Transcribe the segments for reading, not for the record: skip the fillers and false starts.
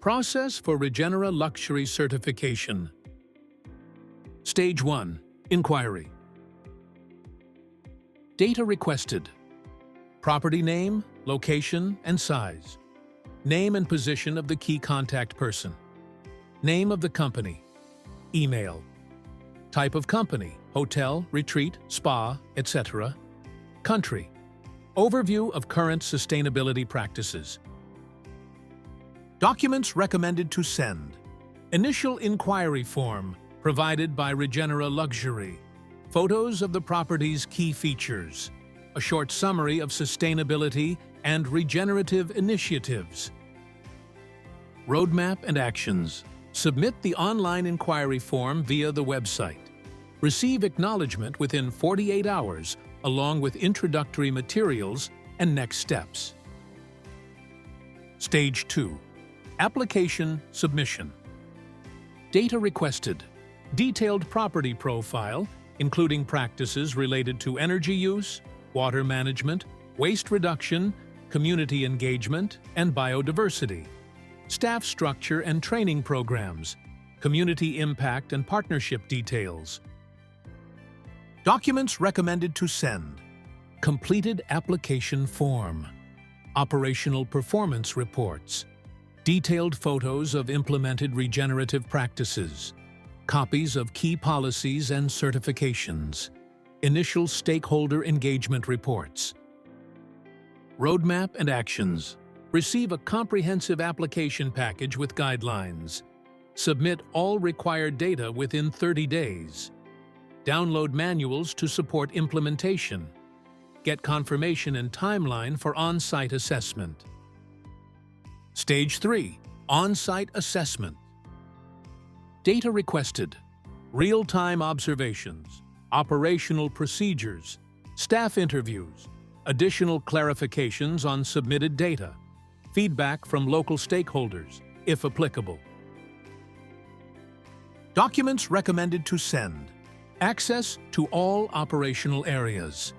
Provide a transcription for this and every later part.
Process for REGENERA Luxury Certification. Stage 1. Inquiry. Data requested. Property name, location, and size. Name and position of the key contact person. Name of the company. Email. Type of company, hotel, retreat, spa, etc. Country. Overview of current sustainability practices. Documents recommended to send. Initial inquiry form provided by REGENERA Luxury. Photos of the property's key features. A short summary of sustainability and regenerative initiatives. Roadmap and actions. Submit the online inquiry form via the website. Receive acknowledgement within 48 hours, along with introductory materials and next steps. Stage 2. Application submission. Data requested. Detailed property profile, including practices related to energy use, water management, waste reduction, community engagement, and biodiversity. Staff structure and training programs, community impact and partnership details. Documents recommended to send. Completed application form. Operational performance reports. Detailed photos of implemented regenerative practices. Copies of key policies and certifications. Initial stakeholder engagement reports. Roadmap and actions. Receive a comprehensive application package with guidelines. Submit all required data within 30 days. Download manuals to support implementation. Get confirmation and timeline for on-site assessment. Stage 3. On-site assessment. Data requested. Real-time observations, operational procedures, staff interviews, additional clarifications on submitted data, feedback from local stakeholders, if applicable. Documents recommended to send. Access to all operational areas.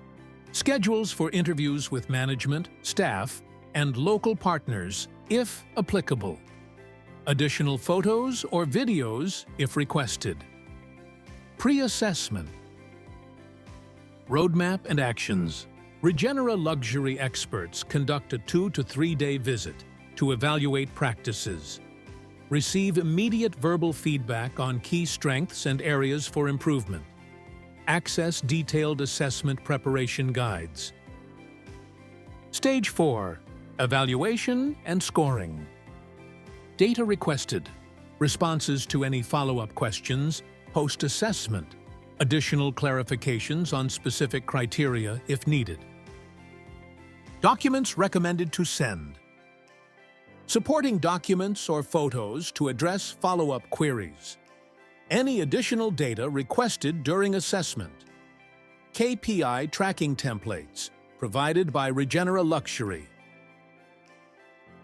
Schedules for interviews with management, staff, and local partners, if applicable. Additional photos or videos, if requested. Pre-assessment. Roadmap and actions. REGENERA Luxury experts conduct a 2 to 3 day visit to evaluate practices. Receive immediate verbal feedback on key strengths and areas for improvement. Access detailed assessment preparation guides. Stage 4. Evaluation and scoring. Data requested. Responses to any follow-up questions, post-assessment. Additional clarifications on specific criteria if needed. Documents recommended to send. Supporting documents or photos to address follow-up queries. Any additional data requested during assessment. KPI tracking templates provided by REGENERA Luxury.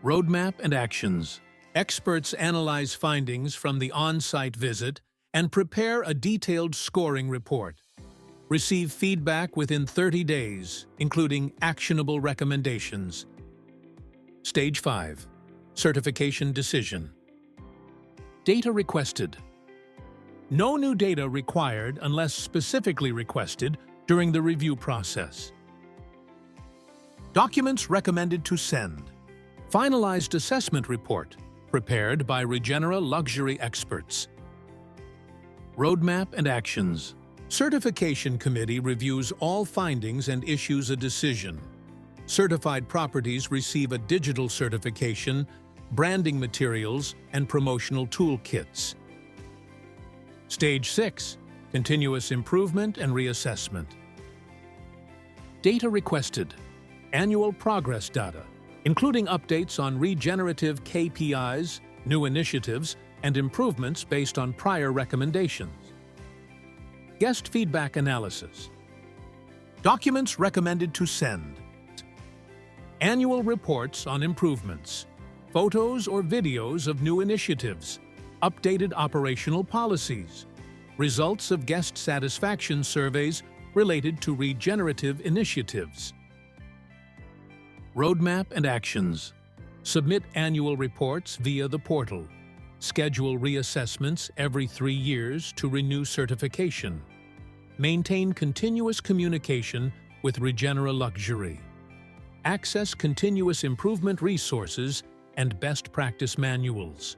Roadmap and actions. Experts analyze findings from the on-site visit and prepare a detailed scoring report. Receive feedback within 30 days, including actionable recommendations. Stage 5. Certification decision. Data requested. No new data required unless specifically requested during the review process. Documents recommended to send. Finalized assessment report, prepared by REGENERA Luxury experts. Roadmap and actions. Certification Committee reviews all findings and issues a decision. Certified properties receive a digital certification, branding materials, and promotional toolkits. Stage 6. Continuous improvement and reassessment. Data requested. Annual progress data, including updates on regenerative KPIs, new initiatives, and improvements based on prior recommendations. Guest feedback analysis. Documents recommended to send. Annual reports on improvements. Photos or videos of new initiatives. Updated operational policies. Results of guest satisfaction surveys related to regenerative initiatives. Roadmap and actions. Submit annual reports via the portal. Schedule reassessments every 3 years to renew certification. Maintain continuous communication with REGENERA Luxury. Access continuous improvement resources and best practice manuals.